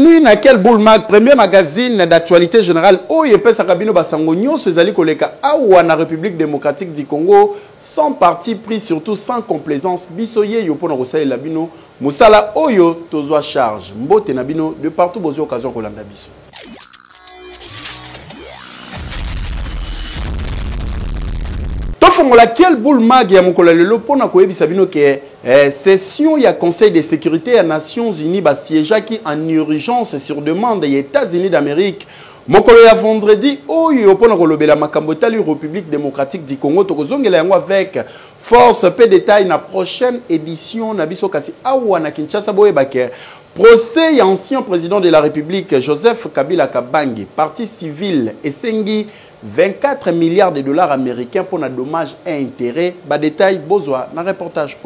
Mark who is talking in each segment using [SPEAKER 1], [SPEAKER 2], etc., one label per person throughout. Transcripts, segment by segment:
[SPEAKER 1] Bienvenue dans quel Boulmag, premier magazine d'actualité générale. Oh, il peut s'acabiner Basangonio, ces alliés collègues à la République démocratique du Congo, sans parti pris, surtout sans complaisance. Bissoye, Yopon Rosa et Labino, Moussala Oyo, Tozoa Charge, Mbote Nabino, de partout, Bozo, occasion Kolanda Bisso. Laquelle boule mag ya mokolo lelo pona koyebisa bino ke session ya Conseil de sécurité des Nations Unies ba siégeaki en urgence sur demande des États-Unis d'Amérique. Mokolo ya vendredi oyo pona kolobela makambo tali République démocratique du Congo tokozongela yango avec force peu détail na prochaine édition na biso kasi awa na Kinshasa boyeba ke procès ya ancien président de la République Joseph Kabila Kabange parti civil esengi 24 milliards de dollars américains pour un dommage et intérêt. Bas détail, besoin dans reportage.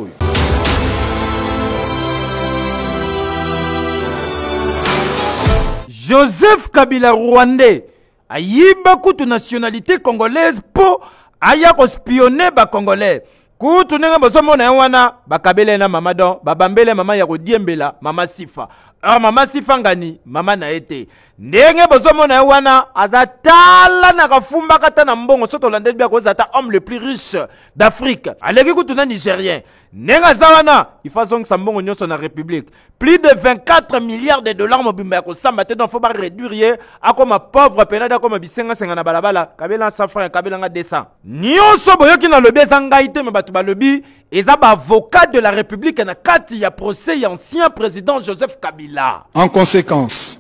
[SPEAKER 2] Joseph Kabila Rwandais a yiba kutu nationalité congolaise pour aya ko spionner ba congolais. Kutu nenga bosomo na wana ba Kabila na mama don ba bambele mama ya ko diembela mama Sifa. Alors mama Sifa ngani mama na ete. Ndenge bosomo na wana azatala na kafumba kata na mbongo soto landeli bia ko zata homme le plus riche d'Afrique. Aleki kutu na Nigérien. Nenga zawana ifasong sambongo nyoso na République. Plus de 24 milliards de dollars mobimba ko samba te donc faut pas réduire akoma pauvre penada akoma bisenga senga na balabala Kabila 100 francs Kabila nga 200. Nyonso boyoki na lobi zangaite me batu ba lobi eza ba avocat de la République na kati ya procès ya ancien président Joseph Kabila.
[SPEAKER 3] En conséquence,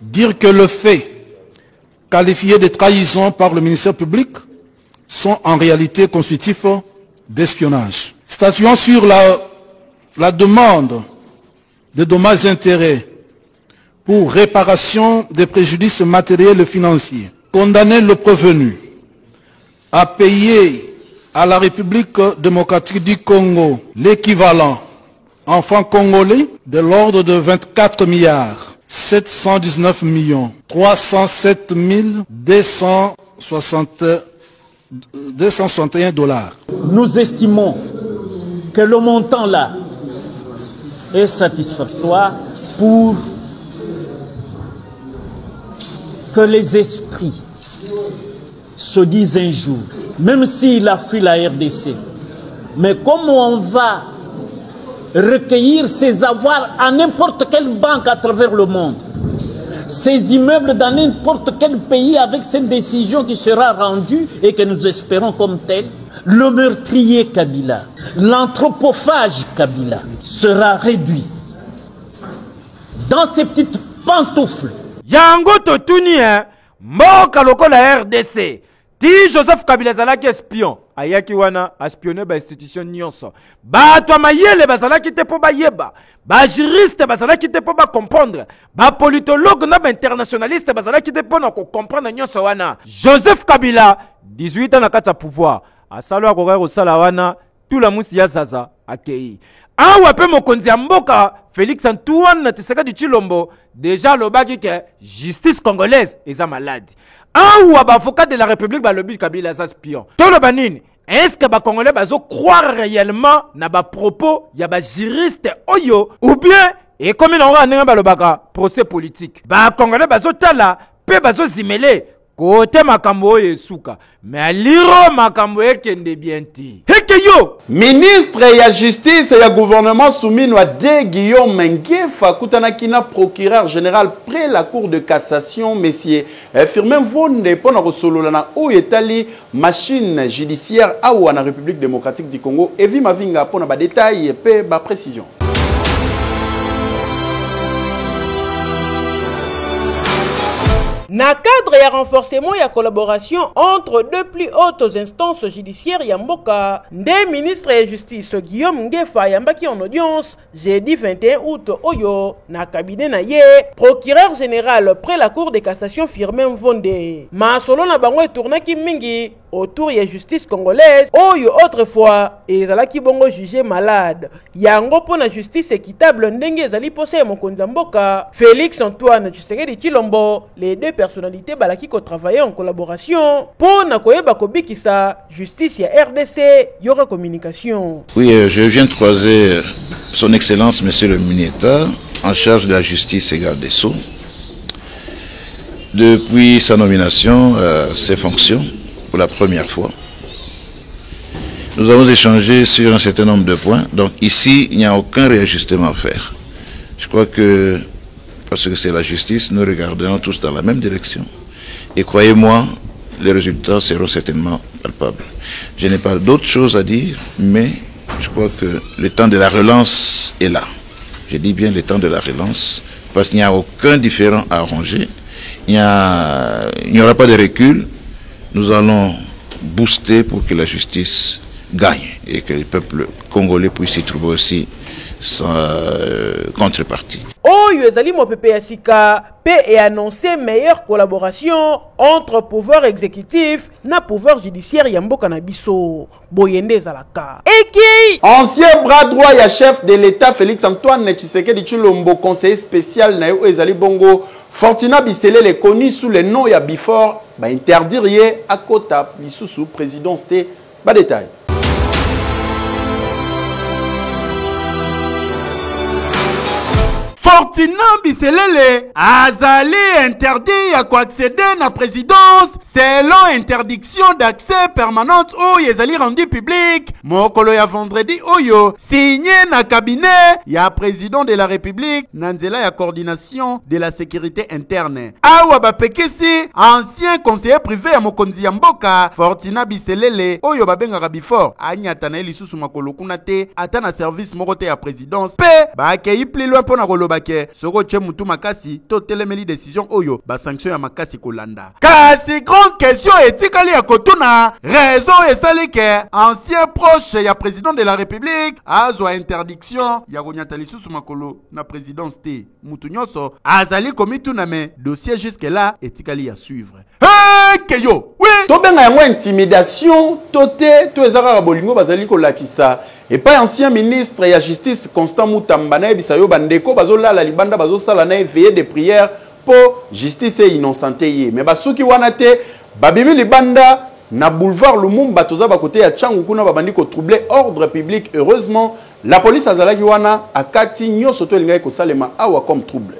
[SPEAKER 3] dire que le fait qualifié de trahison par le ministère public sont en réalité constitutifs d'espionnage. Statuant sur la demande de dommages et intérêts pour réparation des préjudices matériels et financiers, condamner le prévenu à payer à la République démocratique du Congo l'équivalent en francs congolais de l'ordre de 24 milliards 719 millions 307 261 dollars.
[SPEAKER 4] Nous estimons que le montant là est satisfactoire pour que les esprits se disent un jour, même s'il a fui la RDC, mais comment on va recueillir ces avoirs à n'importe quelle banque à travers le monde, ces immeubles dans n'importe quel pays avec cette décision qui sera rendue et que nous espérons comme telle, le meurtrier Kabila, l'anthropophage Kabila sera réduit dans ces petites pantoufles.
[SPEAKER 2] Yango totuni moka loko la RDC. Ti Joseph Kabila zalaki espion. Ayaki wana espionner ba institution nyonso. Ba to mayele bazalaki te po ba yeba. Ba juriste bazalaki te po ba comprendre. Ba politologue na ba internationaliste bazalaki te po na ko comprendre nyonso wana. Joseph Kabila 18 ans na kata pouvoir. Asalo akokaka kosala wana tout la musi ya zaza akei. Awa pe mokonzi ya mboka Félix Antoine Tshisekedi Tshilombo déjà lobaki ke justice congolaise eza malade. Awa ba avocat de la République ba lobi Kabila za spion. Tolo banini est-ce que ba congolais bazo croire réellement na ba propos ya ba juriste oyo ou bien et comme il aura ndenge ba lobaka procès politique. Ba congolais bazo tala pe bazo zimele côté makambo yesuka mais aliro makambo ekende bienti heke yo
[SPEAKER 1] ministre ya justice et ya gouvernement soumis à de Guillaume Ngefa kutanaki na procureur général près la cour de cassation monsieur Firmin Vonde pona kosolola na oyetali machine judiciaire awa na République démocratique du Congo Evi Mavinga pona ba détail pe ba précision.
[SPEAKER 5] Na cadre ya renforcement ya collaboration entre deux plus hautes instances judiciaires ya mboka, nde ministre ya justice Guillaume Ngefa yambaki en audience jeudi 21 août oyo na cabinet na ye procureur général près la cour de cassation Firmin Vonde. Ma solo na bango tournaki mingi autour ya justice congolaise oyo autrefois ezalaki bongo jugé malade. Yango pona justice équitable ndenge ezali posé mokonzi mboka Félix Antoine Tshisekedi Tshilombo, les deux personnalités balaki ko travailler en collaboration pour na koyeba kobikisa justice ya RDC yora communication.
[SPEAKER 6] Oui, je viens de croiser son excellence monsieur le ministre en charge de la justice et garde des Sceaux. Depuis sa nomination, ses fonctions, pour la première fois, nous avons échangé sur un certain nombre de points. Donc ici, il n'y a aucun réajustement à faire. Je crois que, parce que c'est la justice, nous regardons tous dans la même direction. Et croyez-moi, les résultats seront certainement palpables. Je n'ai pas d'autre chose à dire, mais je crois que le temps de la relance est là. Je dis bien le temps de la relance, parce qu'il n'y a aucun différend à arranger. Il n'y aura pas de recul. Nous allons booster pour que la justice gagne et que le peuple congolais puisse y trouver aussi sa contrepartie.
[SPEAKER 5] Oyo ezali mopepe ya sika pe et annoncer meilleure collaboration entre pouvoir exécutif na pouvoir judiciaire ya mboka na biso boyende ezalaka. Eki
[SPEAKER 1] ancien bras droit ya chef de l'État Félix Antoine Tshisekedi Tshilombo, conseiller spécial na yo ezali bongo Fortina Biselele connu sous le nom ya Bifor ba interdire à Kota lisusu présidence te ba détail.
[SPEAKER 7] Fortina Biselele azali interdit à accéder à la présidence selon interdiction d'accès permanente oyo ezali rendu public mokolo ya vendredi oyo signé na cabinet ya président de la République na nzela ya coordination de la sécurité interne. Awa bapekisi ancien conseiller privé ya mokonzi ya mboka Fortina Biselele oyo babengaka Bifor anyata na lisusu makolo kuna te ata na service moko te ya présidence pe bakeyi plus loin pona koloba ke soko che mutu makasi to telemeli décision oyo ba sanction ya makasi kolanda. Kasi grande question etikali ya kotuna raison esali ke ancien proche ya président de la République azwa interdiction ya konyata lisusu makolo na présidence te mutu nyonso azali komituna me dossier jusque là etikali ya suivre. Hey keyo oui
[SPEAKER 1] to benga yango intimidation tote to ezaka bolingo bazali kolakisa. Et pas ancien ministre et la justice Constant Mutamba na bisayo bandeko bazolala libanda bazosala na veillée de prière pour justice et innocenté. Mais basuki wana te babimi libanda na boulevard Lumumba toza ba côté ya Tchangu kuna babandi ko troubler ordre public. Heureusement la police azalaki wana akati nyoso to linga ko salema awa comme trouble.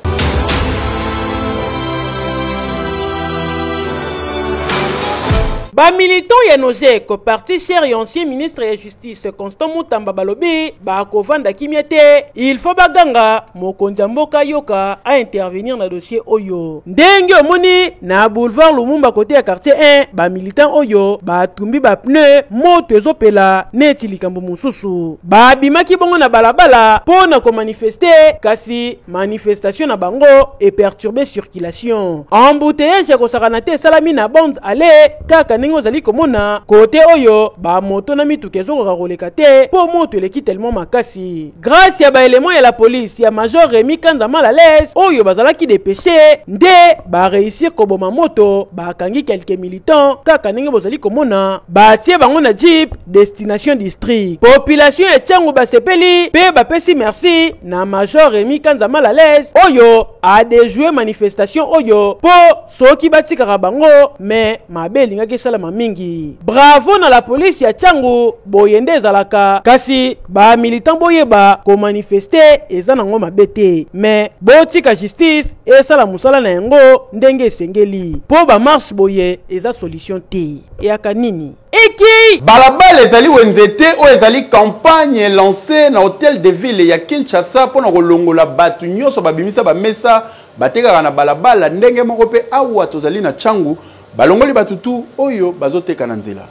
[SPEAKER 5] Ba militant ya nozek parti cher et ancien ministre de la justice Constant Mutamba balobi ba kovanda kimete il faut baganga mokonzi mboka yoka a intervenir na dossier oyo ndenge omoni na boulevard Lumumba côté ya quartier 1 ba militant oyo ba tumbi ba pneu moto ezopela neti likambo mususu ba bimaki bongo na balabala pona ko manifester kasi manifestation na bango et perturber circulation embouteillage ko sakana te salami na bonds aller kaka ningo zali komona côté oyo ba moto na mituka ezoko roleka te po moto eleki tellement makasi grâce ya ba élément ya la police ya major Rémi Kanza Malalaise oyo bazalaki dépêché nde ba réussir koboma moto ba kangi quelques militants kaka ningo bozali komona ba tie bango na jeep destination district population ya Tchangu basepeli pe ba pesi merci na major Rémi Kanza Malalaise oyo a déjoué manifestation oyo po soki batikaka bango mais mabe lingaki sala mingi. Bravo na la police ya Tchangu boyende ezalaka kasi ba militant boyeba ko manifester eza nango mabete mais botika justice esala musala na yango ndenge esengeli po ba marche boye eza solution te eyaka nini eki
[SPEAKER 1] balabala ezali wenzete o ezali campagne lancée na hôtel de ville ya Kinshasa pona kolongola batu nyonso babimisa ba mesa batekaka na balabala ndenge moko pe awa tozali na Tchangu balongoli batutu oyo bazoteka na nzela.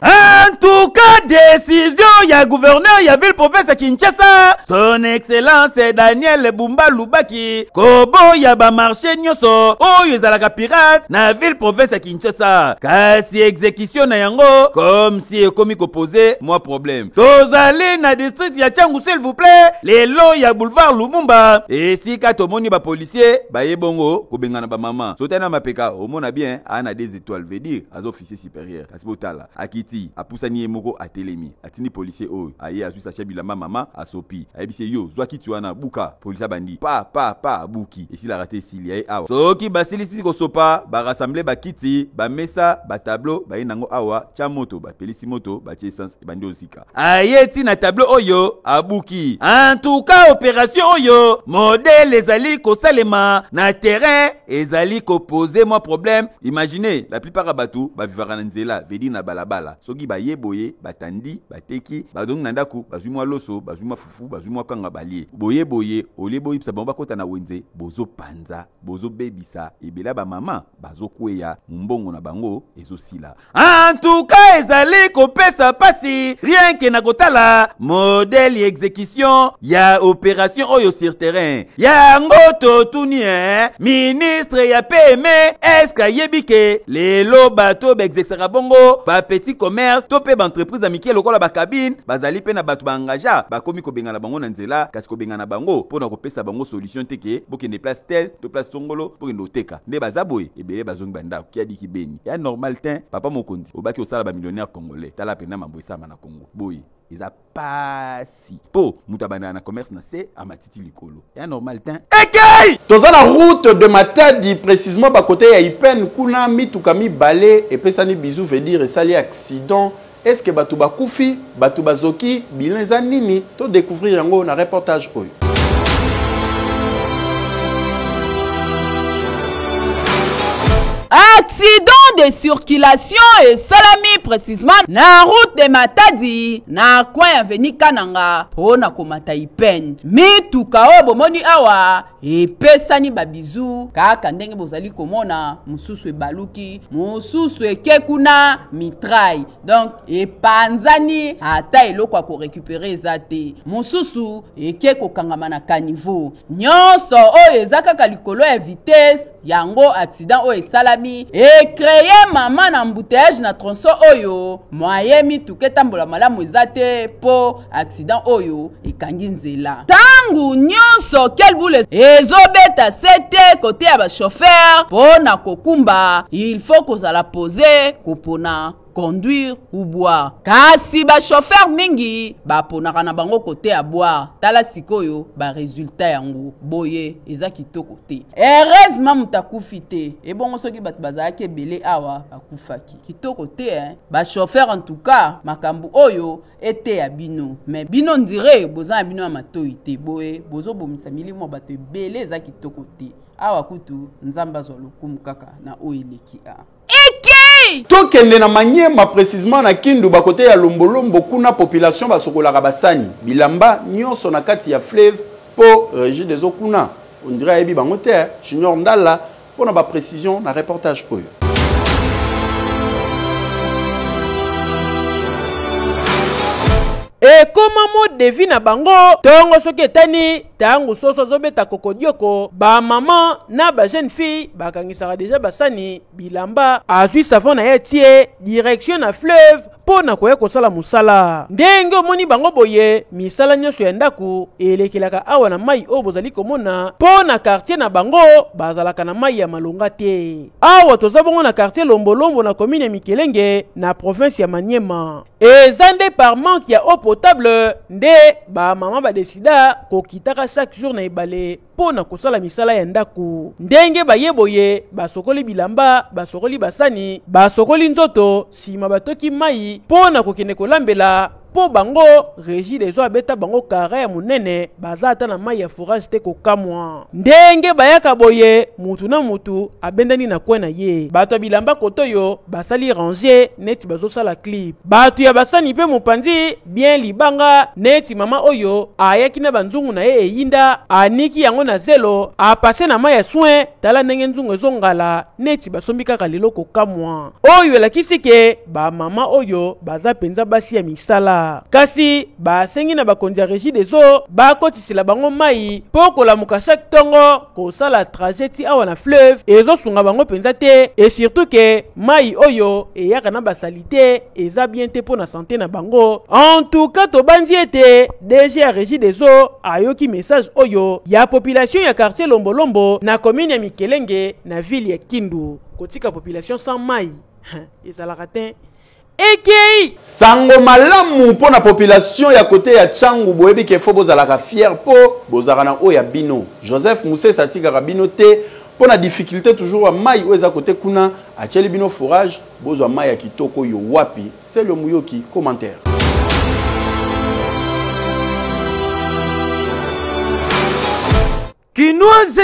[SPEAKER 7] En tout cas, décision ya gouverneur ya ville province ya Kinshasa, son excellence Daniel Bumba Lubaki, kobo ya ba marché nyoso oyo ezalaka pirate na ville province ya Kinshasa. Kasi exécution na yango comme si ekomi ko poser moi problème. Tozali na district ya Tchangu s'il vous plaît, les lots ya boulevard Lumumba. Et si ka tomoni ba policier ba yebongo ko bengana ba mama. Sotana mapeka au mona bien ana des étoiles veut dire az officier supérieur. Kasi botala akiti apusani moko atelemi.
[SPEAKER 8] Telemi atini policier o aye azu sache bilamba mama asopi ayebise yo zwaki tuana buka policier bandi pa buki esi la raté sili aye awa soki basilisi ko sopa ba rassembler ba kiti ba mesa ba tableau ba inango awa cha moto ba pelisi moto ba che essence bandi osika aye ti na tableau oyo abuki en tout cas opération oyo modèle ezali ko salema na terrain ezali ko poser moi problème. Imaginez la plupart à bateau ba vivara na nzela vedi na balabala soki ba yeboye batandi bateki badong nandaku bazumwa loso bazumwa fufu bazumwa kanga balie boye ole boye psa bomba kota na wenze bozo panza bozo bebisa ebela ba mama bazo kweya mbongo na bango ezosila en tout cas ezali ko pesa pasi rien que na kotala modèle exécution ya opération oyo sur terrain ya ngoto tuni ministre ya PME est-ce yebike lelo bato exercera bongo ba petit commerce to pe ba entreprise amike lokola ba cabine bazali pe na bato ba engaja ba komi ko benga na bango na nzela kasi ko benga na bango pona ko pesa bango solution teke bokende place tel to place tongolo pokende oteka nde bazaboye ebele bazongi banda ki adi ki beni ya normal tin papa mokonzi obaki osala ba millionnaire congolais tala pena mamboisa na Congo boye ils a pasi po mutabana na commerce na se amatiti likolo ya normal tin ekei
[SPEAKER 1] toza na route de Matadi précisément ba côté ya Ipen kuna mituka mibale epesani bizu veut dire sali accident. Est-ce que batu bakufi batu bazoki bilan za nini to découvrir yango na reportage oyo.
[SPEAKER 9] Accident de circulation et salami précisément na route de Matadi na coin avenue Kananga pona komata Ipen mituka o bomoni awa epesani babizu kaka ndenge bozali komona mususu ebaluki mususu ekekuna mitraille donc epanzani ata eloko ko récupérer ezate mususu ekeko kangama na caniveau nyonso oyo ezaka likolo ya vitesse yango accident oyo esalami et créer mama na embouteillage na tronçon oyo moyen mituka etambola malamu ezate po accident oyo ekangi nzela tangu nyonso quel boule ezobeta sete côté ya ba chauffeur pona kokumba il faut kozala poser kopona conduire ou boire kasi ba chauffeur mingi ba ponaka na bango côté à boire tala sikoyo ba résultat yango boye eza kitoko te heureusement mutakufi te et bon soki bat bazaki belé awa akufaki kitoko te ba chauffeur en tout cas makambu oyo était ya bino mais bino ndire boza bino matoi te boye bozo bomisa milimo bato belé eza kitoko te awa kutu nzamba zo lokumu kaka na oileki a
[SPEAKER 1] tokende na Manyema précisément na Kindu ba côté ya Lombolombo kuna population basokolaka basani bilamba nyonso na kati ya fleuve po régie des eaux kuna on dirait ebi bango te Junior Ndala pona ba précision na reportage oyo.
[SPEAKER 5] Et comment devi na bango tongo soki etani tango soso zobeta kokodioko ba maman na ba jeune fille bakangisaka déjà basani bilamba azwi savon na yetie direction na fleuve pona koya kosala musala ndenge omoni bango boye misala nyonso ya ndaku elekelaka awa na mai oyo bozali komona pona quartier na bango bazalaka na mai ya malonga te awa toza bongo na quartier Lombolombo na commune Mikelenge na province ya Manyema eza nde par manque ya eau potable nde ba mama ba décida kokitaka chaque jour na ebale pona kosala misala ya ndaku ndenge bayeboye basokoli bilamba basokoli basani basokoli nzoto sima batoki mai pona kokende kolambela po bango régie des eaux abeta bango kara ya munene baza ata na mai ya forage te kokamwa ndenge bayaka boye mutu na mutu abendani na kwe na ye bato bilamba kotoyo basali ranger neti bazosala clip bato ya basani pe mopanzi bien libanga neti mama oyo ayaki na banzungu na ye eyinda aniki yango na zelo apase na mai ya soin tala ndenge nzungu ezongala neti basombi kaka lelo kokamwa oyo elakisi ke ba mama oyo baza penza basi ya misala kasi basengi na bakonzi ya régie des eaux bakotisela bango mai po kolamuka chaque tongo kosala trajet awa na fleuve ezosunga bango penza te et surtout ke mai oyo eyaka na basalite eza bien te po na santé na bango en tout cas tobanzi ete DG ya régie des eaux ayoki message oyo ya population ya quartier Lombolombo na commune ya Mikelenge na ville ya Kindu kotika population sans mai ezalaka te ekei
[SPEAKER 1] sango malamu pour la population ya côté ya Tchangu boyebi ke fo bozalaka fier po bozalaka o ya bino Joseph Musesa tika bino te pour la difficulté toujours à mai ou eza côté kuna acheli bino forage bozwa mai ya kitoko yo wapi c'est le Muyoki commentaire.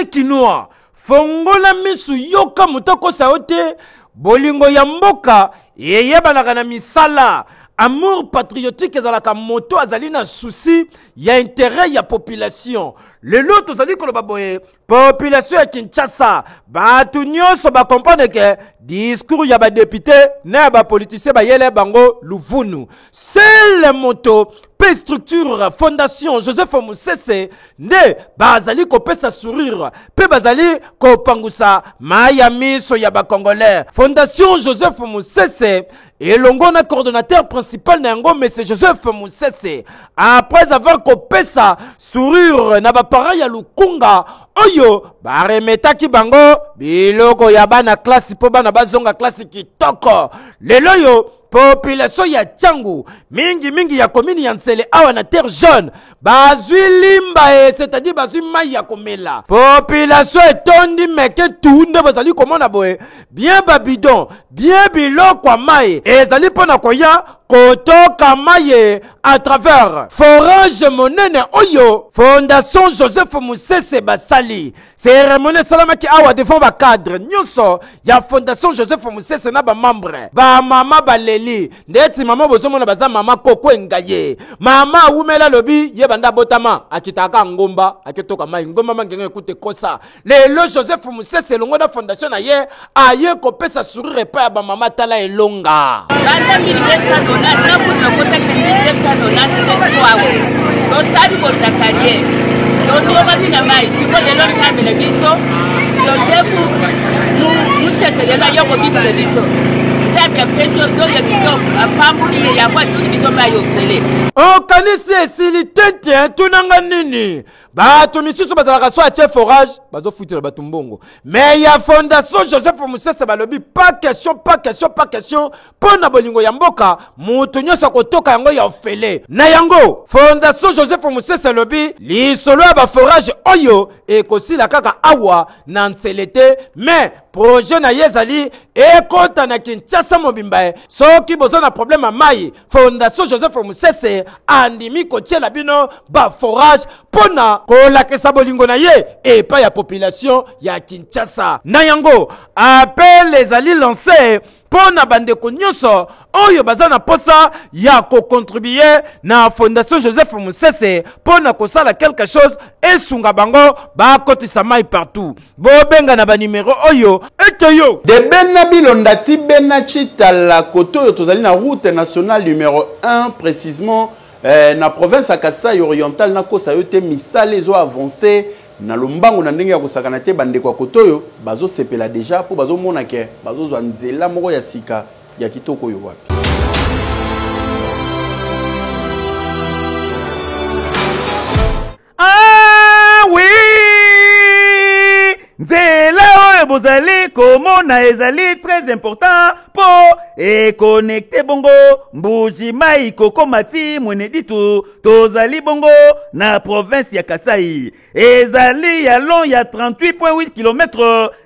[SPEAKER 2] Kinoa fongola misu yoka mutoko saote bolingo ya mboka yeyebanaka na misala amour patriotique ezalaka moto azali na souci ya intérêt ya population lelo tozali koloba boye population ya Kinshasa batu nyonso ba comprendre que discours ya ba député na ba politicien ba yele bango luvunu c'est le moto pe structure fondation Joseph Musese ne bazali ko pesa sourire pe bazali ko pangusa maya miso ya ba congolais fondation Joseph Musese elongo na coordonnateur principal na yango monsieur Joseph Musese après avoir ko pesa sourire na ba parents ya Lukunga oyo baremetaki bango biloko ya bana classe po bana bazonga classe kitoko lelo yo population ya Tchangu mingi ya commune ya Nsele awa na terre jaune bazwi limba c'est-à-dire bazwi mai ya komela population etondi meke tunde bazali komona boye bien babidon bien biloko ya mai ezali pona koya kotoka maye à travers forage monene oyo fondation Joseph Musese basali cérémonie salamaki awa devant ba cadre nyonso ya fondation Joseph Musese na ba membre ba mama baleli ndeti mama bozomona baza mama koko engaye mama umela lobi ye banda botama akitaka ngomba akitoka mai ngomba mangenge ekute kosa lelo Joseph Musese longo na fondation na ye aye ko pesa sourire pa ya ba mama tala elonga okanisi esili tete tunanga nini bato misusu bazalaka so atie forage bazofutela bato mbongo mais ya fondation Joseph Musese balobi pas question pona bolingo ya mboka mutu nyonso kotoka yango ya ofele na yango fondation Joseph Musese lobi lisolo ya ba forage oyo ekosila kaka awa na Nselete mais projet na yezali ekota na Kinshasa mobimba soki bozo na problème a mai fondation Joseph Musese andimi kotiela bino ba forage pona kolakisa bolingo na ye epa ya population ya Kinshasa na yango appel les ali lancés pona bandeko nyonso oyo baza na posa ya ko contribuer na fondation Joseph Musese pona kosala quelque chose esunga bango ba kotisa mai partout bobenga na ba numéro oyo eteyo
[SPEAKER 1] de Benna Bilondati Benna Chitala koto yo tozali na route nationale numéro 1 précisément na province ya Kasai orientale na kosa yo te misale zo avancer na lombango na ndenge ya kosakana te bandeko kotoyo bazo sepela déjà po bazo mona ke bazo zwa nzela moko ya sika ya kitoko yo wapi.
[SPEAKER 10] Ah oui nzela oyo bozali komona ezali très important po connecter bongo mbuji mai kokoma ti mwene ditu tozali bongo na province ya Kasai ezali ya long ya 38.8 km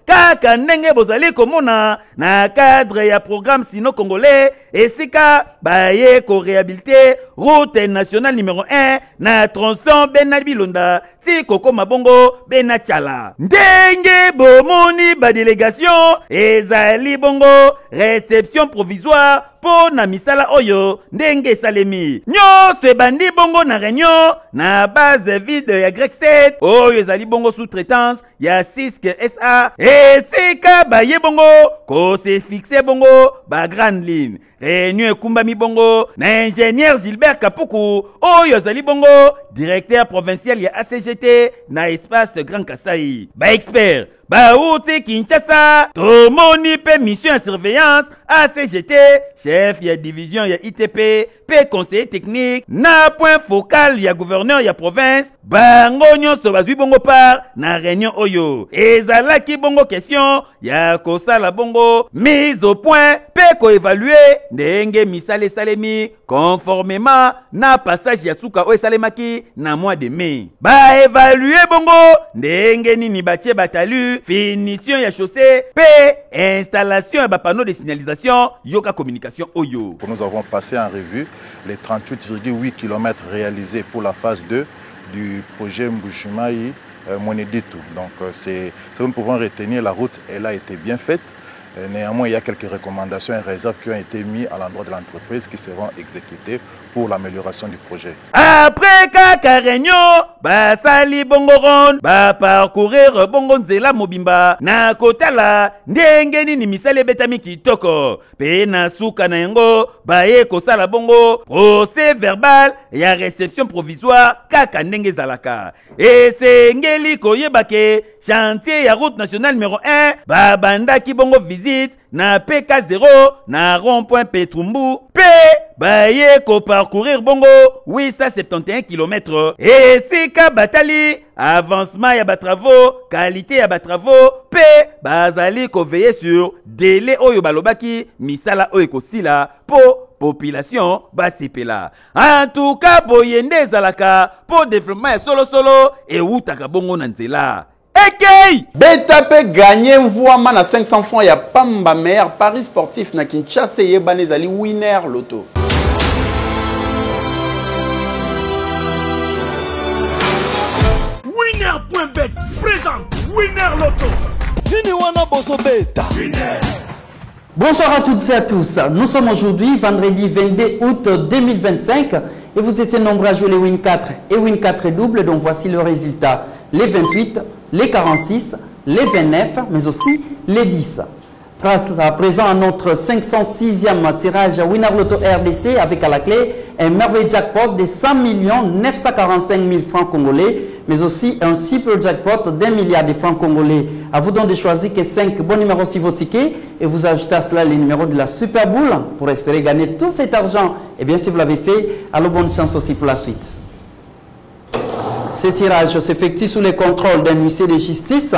[SPEAKER 10] kaka ndenge bozali komona na cadre ya programme sino congolais esika baye ko réhabiliter route nationale numéro 1 na tronçon Benna Bilonda ti kokoma bongo Benna Chala ndenge bomoni ba délégation ezali bongo réception provisoire po na misala oyo ndenge salemi nyonso ebandi bongo na réunion na base vide ya Grec 7 oyo ezali bongo sous-traitance ya Sisk SA esika baye bongo ko se fixe bongo ba grande ligne réunion ekumbami bongo na ingénieur Gilbert Kapuku oyo ezali bongo directeur provincial ya ACGT na espace Grand Kasai ba expert Baouti Kinshasa, tomoni pe mission de surveillance ACGT, chef ya division ya ITP, pe conseiller technique, na point focal ya gouverneur ya province, bango nyonso bazwi bongo par na réunion oyo. Ezalaki bongo question ya kosala bongo mise au point pe koévaluer ndenge misale salemi conformément na passage ya suka oyo esalemaki na mois de mai. Ba évaluer bongo ndenge nini batie batalu finition ya chaussée pe installation ya ba panneau de signalisation yoka communication oyo.
[SPEAKER 11] Nous avons passé en revue les 38,8 km réalisés pour la phase 2 du projet Mbujimayi Mweneditu. Donc c'est nous pouvons retenir, la route elle a été bien faite. Néanmoins, il y a quelques recommandations et réserves qui ont été mises à l'endroit de l'entreprise qui seront exécutées pour l'amélioration du projet.
[SPEAKER 10] Après kaka réunion, basali bongo ronde, ba parcourir bongo nzela mobimba, na kotala ndenge nini misale betami kitoko, pe na suka na yango, baye kosala bongo, procès verbal ya réception provisoire kaka ndenge zalaka. Et c'est ngeli koyebake, chantier ya route nationale numéro 1, ba banda ki bongo visite, na PK0, na rond-point Petrumbu, P, baye ko parcourir bongo 871 km. Et si ka batali, avancement ya batravaux, qualité ya batravaux, P, bazali ko veiller sur délai oyo balobaki, misala oyo kosila, po population basipela. En tout cas, boyende zalaka, po développement solo et utaka bongo nanzela. Okay.
[SPEAKER 1] BTP gagné voix à 500 francs. Il y a Pamba meilleur Paris sportif na Kinshasa et Banezali winner loto.
[SPEAKER 12] Winner.bet présente winner loto. Tiniwana boso beta.
[SPEAKER 13] Bonsoir à toutes et à tous. Nous sommes aujourd'hui vendredi 22 août 2025 et vous étiez nombreux à jouer les Win 4 et Win 4 double. Donc voici le résultat. Les 28, les 46, les 29, mais aussi les 10. À présent, à notre 506e tirage Winner Lotto RDC avec à la clé un merveilleux jackpot de 100 945 000 francs congolais, mais aussi un super jackpot d'1 milliard de francs congolais. À vous donc de choisir que 5 bons numéros sur vos tickets et vous ajoutez à cela les numéros de la Super Bowl pour espérer gagner tout cet argent. Et bien, si vous l'avez fait, alors bonne chance aussi pour la suite. Ce tirage s'effectue sous le contrôle d'un huissier de justice,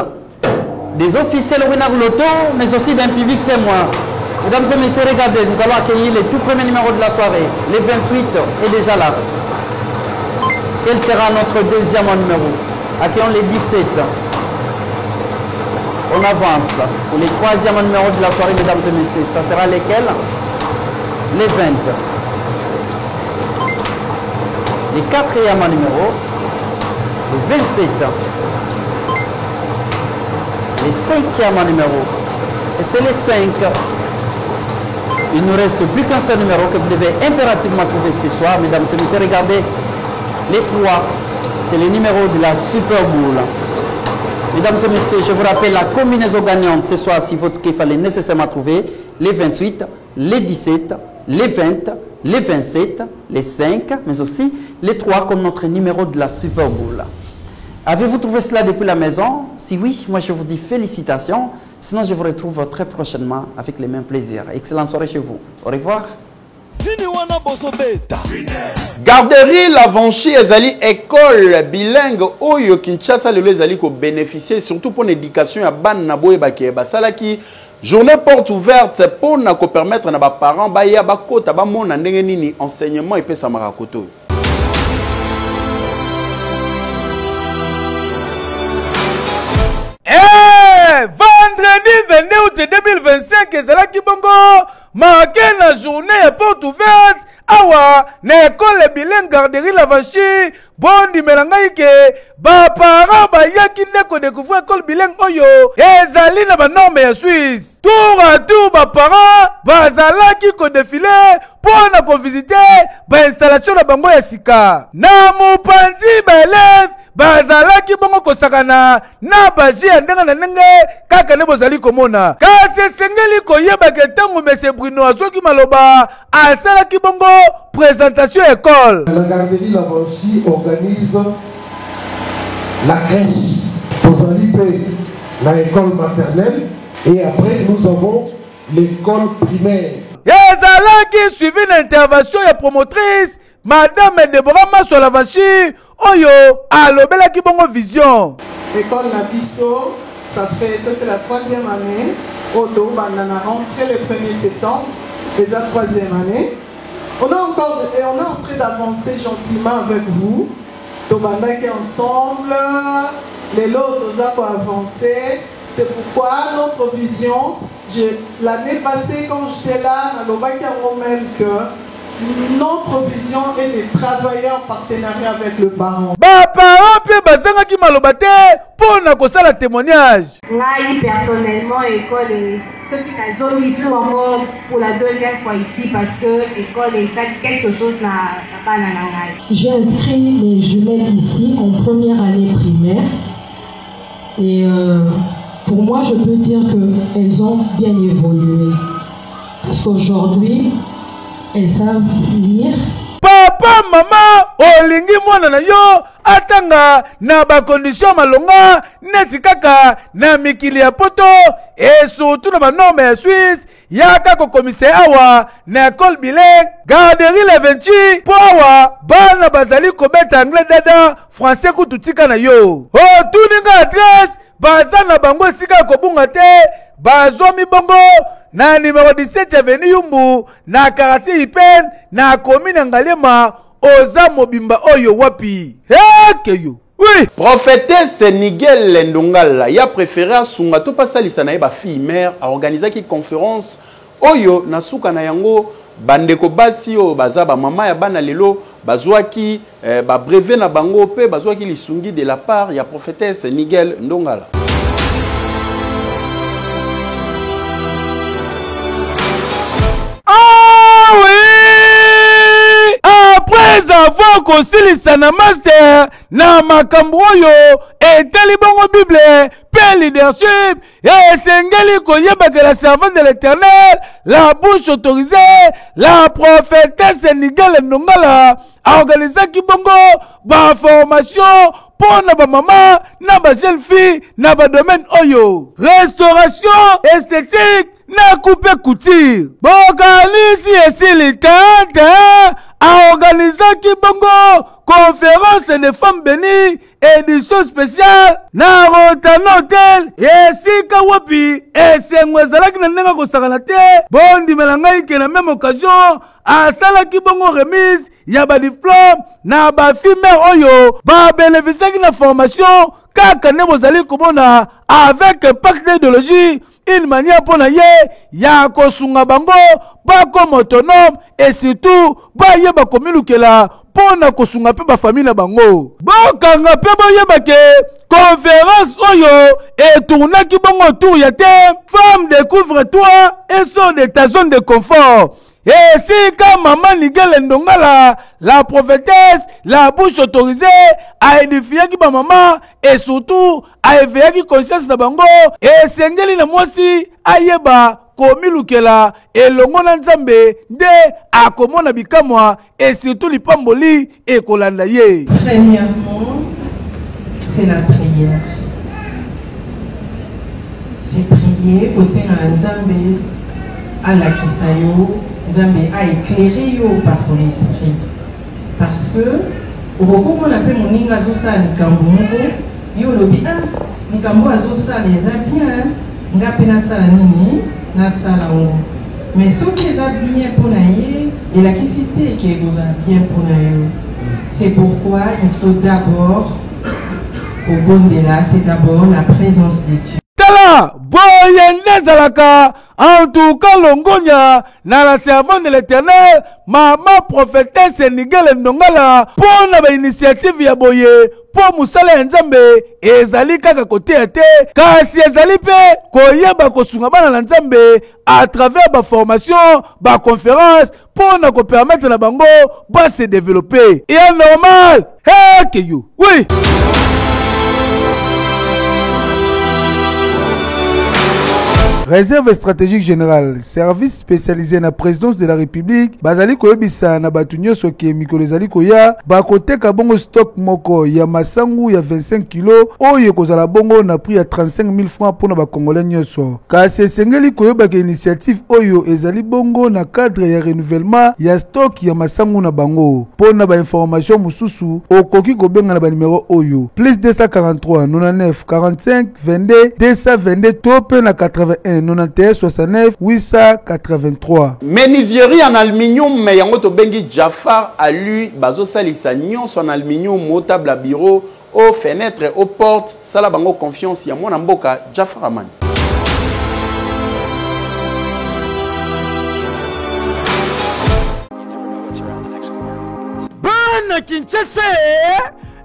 [SPEAKER 13] des officiels Winner Lotto, mais aussi d'un public témoin. Mesdames et messieurs, regardez, nous allons accueillir le tout premier numéro de la soirée. Le 28 est déjà là. Quel sera notre deuxième numéro? Accueillons les 17. On avance pour le troisième numéro de la soirée, mesdames et messieurs. Ça sera lesquels? Les 20. Le quatrième numéro. Le 27. Le cinquième numéro. Et c'est le 5. Il ne reste plus qu'un seul numéro que vous devez impérativement trouver ce soir. Mesdames et messieurs, regardez. Les 3. C'est le numéro de la Super Bowl. Mesdames et messieurs, je vous rappelle la combinaison gagnante ce soir, si votre qu'il fallait nécessairement trouver. Les 28, les 17, les 20, les 27, les 5, mais aussi les 3 comme notre numéro de la Super Bowl. Avez-vous trouvé cela depuis la maison? Si oui, moi je vous dis félicitations. Sinon, je vous retrouve très prochainement avec les mêmes plaisirs. Excellente soirée chez vous. Au revoir.
[SPEAKER 1] Garderie Lavanchi ezali école bilingue oyo Kinshasa lelo ezali ko bénéficier surtout pour l'éducation ya ban na boye baké basalaki journée porte ouverte pour na ko permettre na ba parents ba ya ba kota ba mona ndenge nini enseignement epesa marakoto.
[SPEAKER 2] Vendredi 22 août 2025 ezalaki bongo marqué la journée porte ouverte awa na école bilingue Garderie Lavanchi bondi melangai ke ba parents ba yaki ndeko découvrir école bilingue oyo ezali na ba norme ya Suisse tour à tour ba parents bazalaki ko défiler pour na ko visiter ba installation na bango ya sika na mopanzi ba élève bazalaki bongo kosakana na baji ya ndenge na ndenge kaka ne bozali komona kasi esengeli koyeba ke ntango mese Bruno azwaki maloba asalaki bongo présentation école.
[SPEAKER 14] La Garderie Lavanchi organise la crèche pour l'école maternelle et après nous avons l'école primaire.
[SPEAKER 2] Ezalaki suivi l'intervention ya promotrice Madame Deborah Masolavachi oyo alobelaki bongo vision.
[SPEAKER 15] École Nabiso, ça c'est la 3e année. Odo Banana rentré le 1er septembre, déjà 3e année. On est en train d'avancer gentiment avec vous. Tobandaki ensemble, les lots nous avons avancé. C'est pourquoi notre vision, l'année passée quand j'étais là, même que notre vision est de travailler en partenariat avec le parent.
[SPEAKER 2] Parents puis bazanga ki malobate pour na kosala témoignage.
[SPEAKER 16] Ngai personnellement école et ceux qui ont mis sur encore pour la 2e fois ici parce que école est ça quelque chose na pas na ngai.
[SPEAKER 17] J'ai inscrit mes jumelles ici en première année primaire et pour moi je peux dire que elles ont bien évolué parce qu'aujourd'hui elles savent lire.
[SPEAKER 2] Papa, maman, olingi mwana na yo atanga na ba condition malonga neti kaka na mikili ya poto et surtout na ba norme ya Suisse yaka ko commissaire awa na école bilingue garderie le 28 po awa bana bazali ko beta anglais dada français kututika na yo. O tuninga adresse baza na bango sika ko bunga te bazomi bongo na numéro 17 avenue Yumbu na quartier Ipen na commune Ngalema oza mobimba oyo wapi keyo. Oui,
[SPEAKER 1] prophétesse Nigel Ndongala ya préféré asunga to pasalisa na ba fille mère a organisé ki conférence oyo na suka na yango bandeko basi o baza ba mama ya bana lelo bazwaki ba brevet na bango pe bazwaki lisungi de la part ya prophétesse Nigel Ndongala.
[SPEAKER 2] Ah oui! Après avoir consilisa na master na makambo oyo etali bongo Bible pe leadership et sengeli koyebaka la servante de l'Éternel, la bouche autorisée, la prophétesse Nigel Ndongala a organisé ki bongo ba formation pour na ba maman na ba jeune fille na ba domaine oyo restauration esthétique na coupe couture. Bokalisi esili tante a organisé ki bongo conférence de femmes bénies édition spéciale na Rotana Hotel esika wapi esengwezalaki na ndenga kosakana te bondimela ngai ke na même occasion asalaki bongo remise ya ba diplôme na ba fille oyo ba bénéficiaki na formation kaka ne bozali komona avec impact d'idéologie une manière pour na ye ya kosunga bango ba comme autonome et surtout ba ye ba komilukela pour na kosunga pe ba famille na bango bokanga pe boyeba ke conférence oyo et tournaki bango autour ya te femme découvre-toi et sort de ta zone de confort. Et si comme maman Nigel Ndongala, la prophétesse, la bouche autorisée, a édifié qui ba maman et surtout a éveillé qui conscience na bango et sengeli na mwasi ayeba komilukela elongo na nzambe de akomona bikamwa et surtout lipamboli et kolanda ye.
[SPEAKER 17] Premièrement, c'est la prière. C'est prier au sein de Nzambe à la Kisayo. Nzambe a éclairé yo par ton esprit. Parce que, au moment où on appelle mon ninga zosa nikambo moko, yo lobi nikambo azosa les bien, nga pena sala nini, na sala ongo. Mais ce qui est bien pour naïe, et la quicité qui est bien pour naïe. C'est pourquoi il faut d'abord, au bon de là, c'est d'abord la présence de Dieu.
[SPEAKER 2] Tala, boyende zalaka, en tout cas longonya, na la servante de l'Éternel, maman prophétesse Nigel Ndongala, pour na ba initiative ya boye, pour musala nzambe, ezali kaka kote ete, kasi ezali pe, koyeba kosunga bana na nzambe, à travers ba formation, ba conférence, pour na ko permettre na bango, ba se développer. Et normal, que you, oui.
[SPEAKER 18] réserve stratégique générale service spécialisé na présidence de la République bazali koyebisa na batu nyonso ke mikolo ezali koya bakoteka bongo stock moko ya masangu ya 25 kilo oyo kozala bongo na prix ya 35 000 francs pour na bakongolais nyonso kasi esengeli koyebaka initiative oyo ezali bongo na cadre ya renouvellement ya stock ya masangu na bango pour na ba information mususu okoki kobenga na ba numéro oyo plus 243 99 45 22 222 tope na 81 91 69 883.
[SPEAKER 1] Menuiserie en aluminium yango to bengi Jafar Alu bazo salisa nyonso en aluminium au table à bureau aux fenêtres aux portes sala bango confiance ya mwana mboka Jafar Amani.
[SPEAKER 2] Bana Kinshasa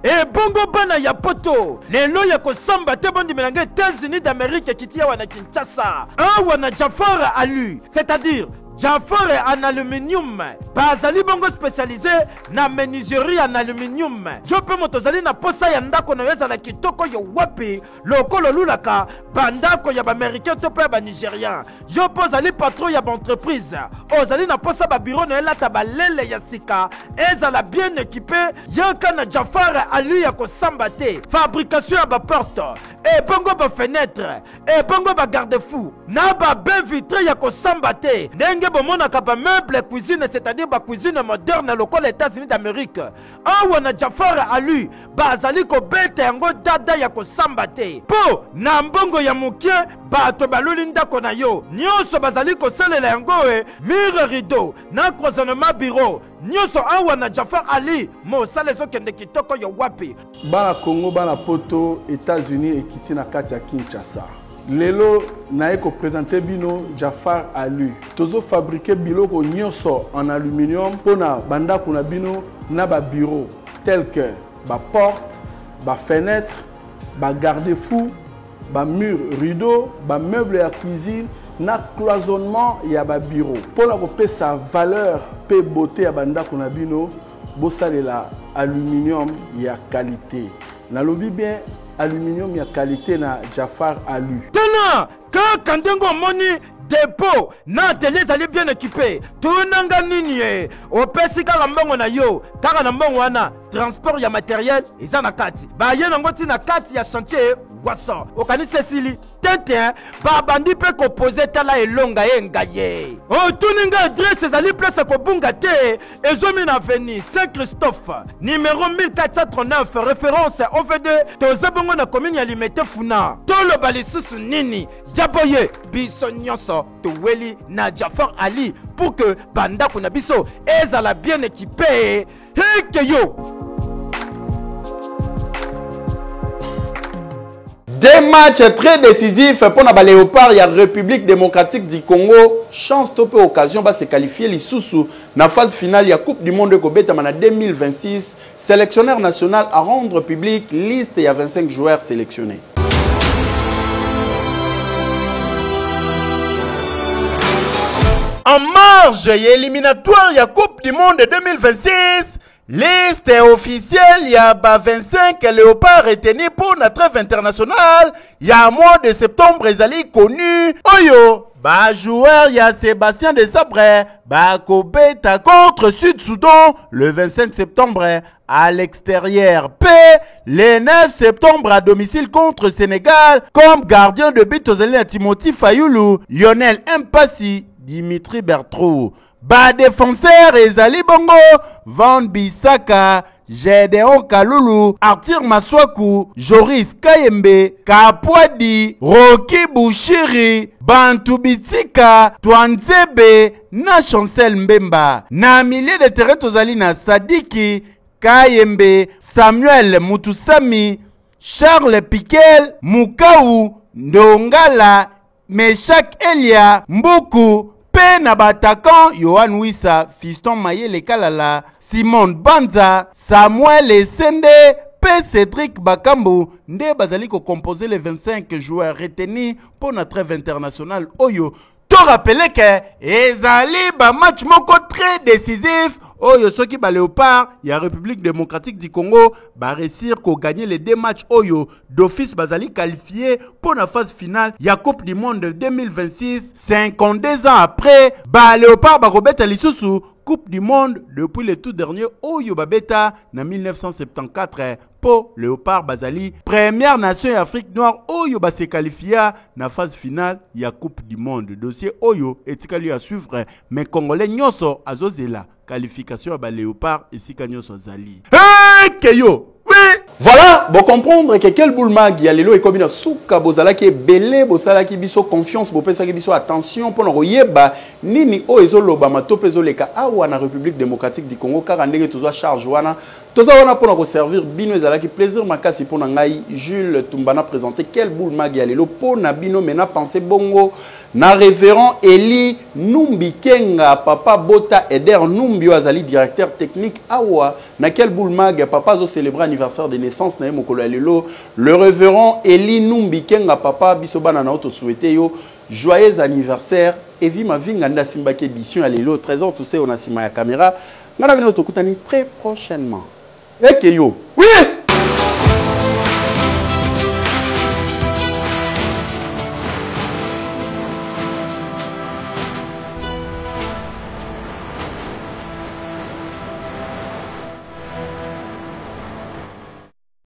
[SPEAKER 2] et bongo bana ya poto lelo ya kosamba te bondi melanga États-Unis d'Amérique kitia wana Kinshasa wana Jafar Alu, c'est-à-dire Jafar en aluminium bazali bongo spécialisé na menuiserie en aluminium jope motozali na posa ya ndako na yeza na kitoko yo wapi lokolo lulaka bandako ya baméricain to pe ba nigérien yo pozali patron ya entreprise ozali na posa ba bureau na elata balele ya sika ezala bien équipé yaka na Jafar Alu ya kosamba te fabrication ya ba porte et bongo ba fenêtre et bongo ba garde-fou na ba bain vitré ya kosamba te ndenge bomonaka ba meuble cuisine c'est-à-dire ba cuisine moderne local États-Unis d'Amérique awana Jafar Alu bazali ko beta yango dada ya kosamba te po na mbongo ya mukie bato baluli ndako na yo nyonso bazali kosalela yango mur rideau na cloisonnement bureau nyonso awana Jafar Alu mosala ezokende kitoko yo wapi
[SPEAKER 18] bana Congo bana poto États-Unis ekiti na kati ya Kinshasa lelo na eko présenter bino Jafar Alu tozo fabriquer biloko nyonso en aluminium pona bandako na bino na ba bureau tel que ba porte ba fenêtre ba garde-fou ba mur rideau ba meuble ya cuisine na cloisonnement ya ba bureau pona ko pesa valeur pe beauté ya bandako na bino bosalela aluminium ya qualité na lobi bien aluminium ya qualité na Jafar Alu.
[SPEAKER 2] Tena ka ndengo moni dépôt na atelier zali bien équipé tunanga nini opesi kaka mbongo na yo kaka na mbongo wana transport ya matériel eza na kati baye nango ti na kati ya chantier waso okanisi esili tete babandi mpe kopose tala elonga ye ngaye otuninga adresse ezali place kobunga te ezomi na avenue Saint-Christophe numéro 1439 référence OV2 toza bongo na commune ya Limete Funa toloba lisusu nini jaboye biso nyonso toweli na Jafar Alu pour que bandako na biso ezala bien équipé heke yo.
[SPEAKER 1] Des matchs très décisifs pour la Léopard, il y a République démocratique du Congo. Chance de occasion de se qualifier les sous la phase finale. Il y a Coupe du Monde de Kobeta en 2026. Sélectionneur national à rendre public liste. Il y a 25 joueurs sélectionnés.
[SPEAKER 7] En marge, il y a éliminatoire, il y a Coupe du Monde 2026. Liste officielle, il y a 25 léopards retenus pour notre trêve internationale. Il y a un mois de septembre, ils allaient connus. Oyo, joueur, il y a Sébastien de Sabre, Kobeta contre Sud-Soudan le 25 septembre à l'extérieur. P, le 9 septembre à domicile contre Sénégal, comme gardien de but aux alliés Timothy Fayoulou, Lionel Mpassi, Dimitri Bertrou. Défenseur Ezali Bongo, Van Bissaka, Gédéon Kalulu, Arthur Maswaku, Joris Kayembe, Kapwadi, Rocky Bouchiri, Bantu Bitika, Twanzebe, na Chancel Mbemba. Na milieu de terrain tozali na Sadiki, Kayembe, Samuel Mutusami, Charles Piquel, Mukau, Ndongala, Meshak Elia, Mbuku, na batakan Yohan Wissa, Fiston Mayele Kalala, Simon Banza, Samuel Essende, P. Cédric Bakambu, nde bazali ko composer les 25 joueurs retenus pour notre trêve internationale Oyo. To rappeler que ezali ba match moko très décisif
[SPEAKER 1] Oyo soki ba Léopard ya République démocratique du Congo ba réussir ko gagner les 2 matchs oyo d'office bazali qualifié pour la phase finale ya Coupe du Monde 2026 52 ans après ba Léopard ba robeta lisusu Coupe du Monde depuis le tout dernier oyo babeta na 1974 pour Léopard Bazali première nation Afrique noire oyo ba se qualifia na phase finale ya Coupe du Monde dossier oyo etikali à suivre mais congolais nyonso azozela qualification à ba Léopard et si nyonso zali keyo. Oui. Voilà, bon comprendre que quel boulmag ya lelo ekobina suka bozala ki belé bosala ki biso confiance bo pesa ki biso attention pour royeba nini o ezoloba matope ezoleka awa na République démocratique du Congo car ndenge tozo charge wana toza wana pour nous servir bino ezala ki plaisir makasi pour ngai Jules Tumbana présenter quel boulmag ya lelo pour na bino mena penser bongo na révérend Eli Numbi Kenga papa Bota Eder Numbi azali directeur technique awa na quel boulmag papa zo célébrer anniversaire de naissance na mokolo ya lelo le révérend Eli Numbi Kenga papa bisobana na auto souhaiter yo joyeux anniversaire et vi ma vinga nda simbaki édition ya lelo trésor tout ça on a sima ya caméra ngana bino tokutani très prochainement. Et que yo oui.